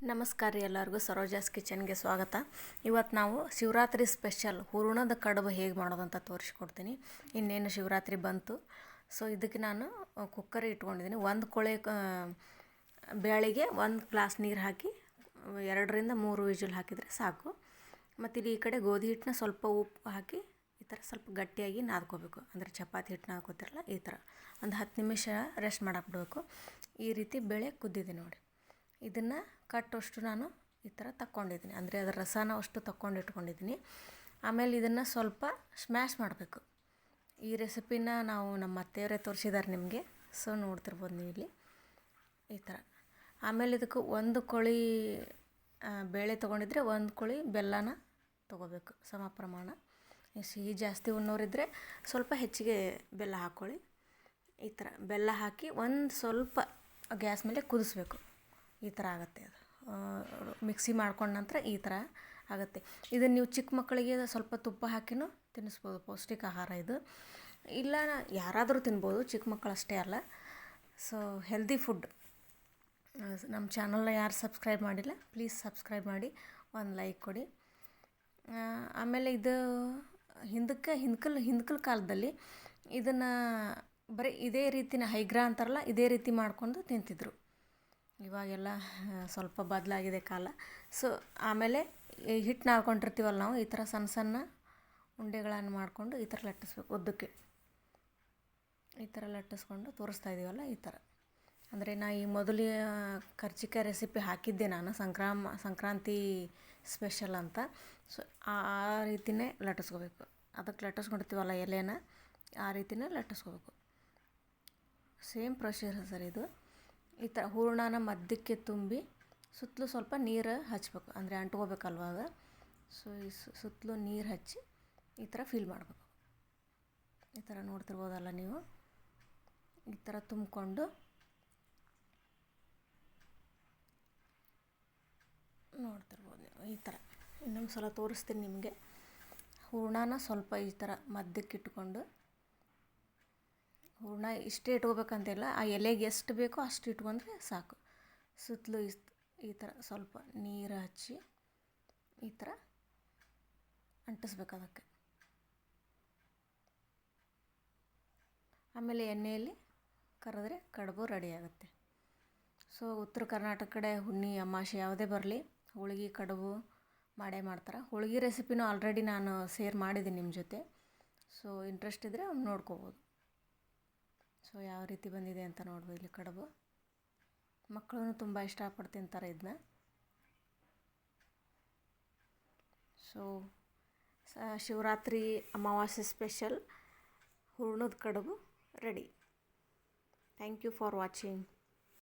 ನಮಸ್ಕಾರ ರೀ ಎಲ್ಲರಿಗೂ ಸರೋಜಾಸ್ ಕಿಚನ್ಗೆ ಸ್ವಾಗತ. ಇವತ್ತು ನಾವು ಶಿವರಾತ್ರಿ ಸ್ಪೆಷಲ್ ಹೂರಣದ ಕಡುಬು ಹೇಗೆ ಮಾಡೋದಂತ ತೋರಿಸ್ಕೊಡ್ತೀನಿ. ಇನ್ನೇನು ಶಿವರಾತ್ರಿ ಬಂತು. ಸೊ ಇದಕ್ಕೆ ನಾನು ಕುಕ್ಕರ್ ಇಟ್ಕೊಂಡಿದ್ದೀನಿ. ಒಂದು ಕೊಳೆ ಬೇಳೆಗೆ 1 ಗ್ಲಾಸ್ ನೀರು ಹಾಕಿ 2ರಿಂದ 3 ವಿಜಿಲ್ ಹಾಕಿದರೆ ಸಾಕು. ಮತ್ತು ಇಲ್ಲಿ ಈ ಕಡೆ ಗೋಧಿ ಹಿಟ್ಟನ್ನ ಸ್ವಲ್ಪ ಉಪ್ಪು ಹಾಕಿ ಈ ಥರ ಸ್ವಲ್ಪ ಗಟ್ಟಿಯಾಗಿ ನಾದ್ಕೋಬೇಕು. ಅಂದರೆ ಚಪಾತಿ ಹಿಟ್ಟು ನಾದ್ಕೋತಿರಲ್ಲ ಈ ಥರ ಒಂದು 10 ನಿಮಿಷ ರೆಸ್ಟ್ ಮಾಡಾಕ್ಬಿಡ್ಬೇಕು. ಈ ರೀತಿ ಬೇಳೆ ಕುದ್ದಿದೆ ನೋಡಿ. ಇದನ್ನು ಕಟ್ಟೋಷ್ಟು ನಾನು ಈ ಥರ ತಕ್ಕೊಂಡಿದ್ದೀನಿ, ಅಂದರೆ ಅದರ ರಸನ ಅಷ್ಟು ತಕ್ಕೊಂಡು ಇಟ್ಕೊಂಡಿದ್ದೀನಿ. ಆಮೇಲೆ ಇದನ್ನು ಸ್ವಲ್ಪ ಸ್ಮ್ಯಾಶ್ ಮಾಡಬೇಕು. ಈ ರೆಸಿಪಿನ ನಾವು ನಮ್ಮ ಅತ್ತೆಯವರೇ ತೋರಿಸಿದ್ದಾರೆ ನಿಮಗೆ. ಸೊ ನೋಡ್ತಿರ್ಬೋದು ನೀವು ಇಲ್ಲಿ ಈ ಥರ. ಆಮೇಲೆ ಇದಕ್ಕೆ 1 ಕೊಳಿ ಬೇಳೆ ತೊಗೊಂಡಿದ್ರೆ 1 ಕೊಳಿ ಬೆಲ್ಲನ ತೊಗೋಬೇಕು ಸಮ ಪ್ರಮಾಣ. ಸಿಹಿ ಜಾಸ್ತಿ ಉಣ್ಣೋರಿದ್ದರೆ ಸ್ವಲ್ಪ ಹೆಚ್ಚಿಗೆ ಬೆಲ್ಲ ಹಾಕ್ಕೊಳ್ಳಿ. ಈ ಥರ ಬೆಲ್ಲ ಹಾಕಿ ಒಂದು ಸ್ವಲ್ಪ ಗ್ಯಾಸ್ ಮೇಲೆ ಕುದಿಸ್ಬೇಕು. ಈ ಥರ ಆಗುತ್ತೆ. ಅದು ಮಿಕ್ಸಿ ಮಾಡ್ಕೊಂಡ ನಂತರ ಈ ಥರ ಆಗುತ್ತೆ. ಇದನ್ನು ನೀವು ಚಿಕ್ಕ ಮಕ್ಕಳಿಗೆ ಸ್ವಲ್ಪ ತುಪ್ಪ ಹಾಕಿನೂ ತಿನ್ನಿಸ್ಬೋದು. ಪೌಷ್ಟಿಕ ಆಹಾರ ಇದು. ಇಲ್ಲ ಯಾರಾದರೂ ತಿನ್ಬೋದು, ಚಿಕ್ಕ ಮಕ್ಕಳು ಅಷ್ಟೇ ಅಲ್ಲ. So healthy food. ನಮ್ಮ ಚಾನಲ್ನ ಯಾರು ಸಬ್ಸ್ಕ್ರೈಬ್ ಮಾಡಿಲ್ಲ ಪ್ಲೀಸ್ ಸಬ್ಸ್ಕ್ರೈಬ್ ಮಾಡಿ, ಒಂದು ಲೈಕ್ ಕೊಡಿ. ಆಮೇಲೆ ಇದು ಹಿಂದಕಲ್ ಕಾಲದಲ್ಲಿ ಇದನ್ನು ಬರೀ ಇದೇ ರೀತಿನ ಹೈಗ್ರಾ ಅಂತಾರಲ್ಲ, ಇದೇ ರೀತಿ ಮಾಡ್ಕೊಂಡು ತಿಂತಿದ್ರು. ಇವಾಗೆಲ್ಲ ಸ್ವಲ್ಪ ಬದಲಾಗಿದೆ ಕಾಲ. ಸೊ ಆಮೇಲೆ ಈ ಹಿಟ್ಟು ನಾದ್ಕೊಂಡಿರ್ತೀವಲ್ಲ ನಾವು, ಈ ಥರ ಸಣ್ಣ ಸಣ್ಣ ಉಂಡೆಗಳನ್ನು ಮಾಡಿಕೊಂಡು ಈ ಥರ ಲಟ್ಟಿಸ್ಬೇಕು. ಉದ್ದಕ್ಕೆ ಈ ಥರ ಲಟ್ಟಿಸ್ಕೊಂಡು ತೋರಿಸ್ತಾ ಇದ್ದೀವಲ್ಲ ಈ ಥರ. ಅಂದರೆ ನಾ ಈ ಮೊದಲು ಕರ್ಜಿಕಾಯಿ ರೆಸಿಪಿ ಹಾಕಿದ್ದೆ ನಾನು, ಸಂಕ್ರಾಂತಿ ಸ್ಪೆಷಲ್ ಅಂತ. ಸೊ ಆ ರೀತಿಯೇ ಲಟ್ಟಿಸ್ಕೋಬೇಕು. ಅದಕ್ಕೆ ಲಟ್ಟಿಸ್ಕೊಂಡಿರ್ತೀವಲ್ಲ ಎಲೆನ, ಆ ರೀತಿಯೇ ಲಟ್ಟಿಸ್ಕೋಬೇಕು. ಸೇಮ್ ಪ್ರೊಸೀಜರ್ ಇದು. ಈ ಥರ ಹೂರಣನ ಮಧ್ಯಕ್ಕೆ ತುಂಬಿ ಸುತ್ತಲೂ ಸ್ವಲ್ಪ ನೀರು ಹಚ್ಚಬೇಕು, ಅಂದರೆ ಅಂಟ್ಕೋಬೇಕಲ್ವಾಗ. ಸೊ ಈ ಸುತ್ತಲೂ ನೀರು ಹಚ್ಚಿ ಈ ಥರ ಫಿಲ್ ಮಾಡಬೇಕು. ಈ ಥರ ನೋಡ್ತಿರ್ಬೋದಲ್ಲ ನೀವು, ಈ ಥರ ತುಂಬಿಕೊಂಡು ನೋಡ್ತಿರ್ಬೋದು ನೀವು ಈ ಥರ. ಇನ್ನೊಂದು ಸಲ ತೋರಿಸ್ತೀನಿ ನಿಮಗೆ. ಹೂರಣನ ಸ್ವಲ್ಪ ಈ ಥರ ಮಧ್ಯಕ್ಕೆ ಇಟ್ಕೊಂಡು, ಹೂರಣ ಇಷ್ಟೇ ಇಟ್ಕೋಬೇಕಂತಿಲ್ಲ, ಆ ಎಲೆಗೆ ಎಷ್ಟು ಬೇಕೋ ಅಷ್ಟು ಇಟ್ಕೊಂಡ್ರೆ ಸಾಕು. ಸುತ್ತಲೂ ಈ ಥರ ಸ್ವಲ್ಪ ನೀರು ಹಚ್ಚಿ ಈ ಥರ ಅಂಟಿಸ್ಬೇಕು ಅದಕ್ಕೆ. ಆಮೇಲೆ ಎಣ್ಣೆಯಲ್ಲಿ ಕರೆದ್ರೆ ಕಡುಬು ರೆಡಿ ಆಗುತ್ತೆ. ಸೊ ಉತ್ತರ ಕರ್ನಾಟಕ ಕಡೆ ಹುಣ್ಣಿ ಅಮಾವಾಸ್ಯೆ ಯಾವುದೇ ಬರಲಿ ಹೋಳಿಗೆ ಕಡುಬು ಮಾಡೇ ಮಾಡ್ತಾರೆ. ಹೋಳಿಗೆ ರೆಸಿಪಿನೂ ಆಲ್ರೆಡಿ ನಾನು ಶೇರ್ ಮಾಡಿದ್ದೀನಿ ನಿಮ್ಮ ಜೊತೆ. ಸೊ ಇಂಟ್ರೆಸ್ಟ್ ಇದ್ದರೆ ನೋಡ್ಕೋಬೋದು. ಸೊ ಯಾವ ರೀತಿ ಬಂದಿದೆ ಅಂತ ನೋಡ್ಬೋದು. ಇಲ್ಲಿ ಕಡುಬು ಮಕ್ಕಳು ತುಂಬ ಇಷ್ಟಪಟ್ಟು ತಿಂತಾರೆ ಇದನ್ನ. ಸೊ ಶಿವರಾತ್ರಿ ಅಮಾವಾಸ್ಯೆ ಸ್ಪೆಷಲ್ ಹೂರಣದ ಕಡುಬು ready. Thank you for watching.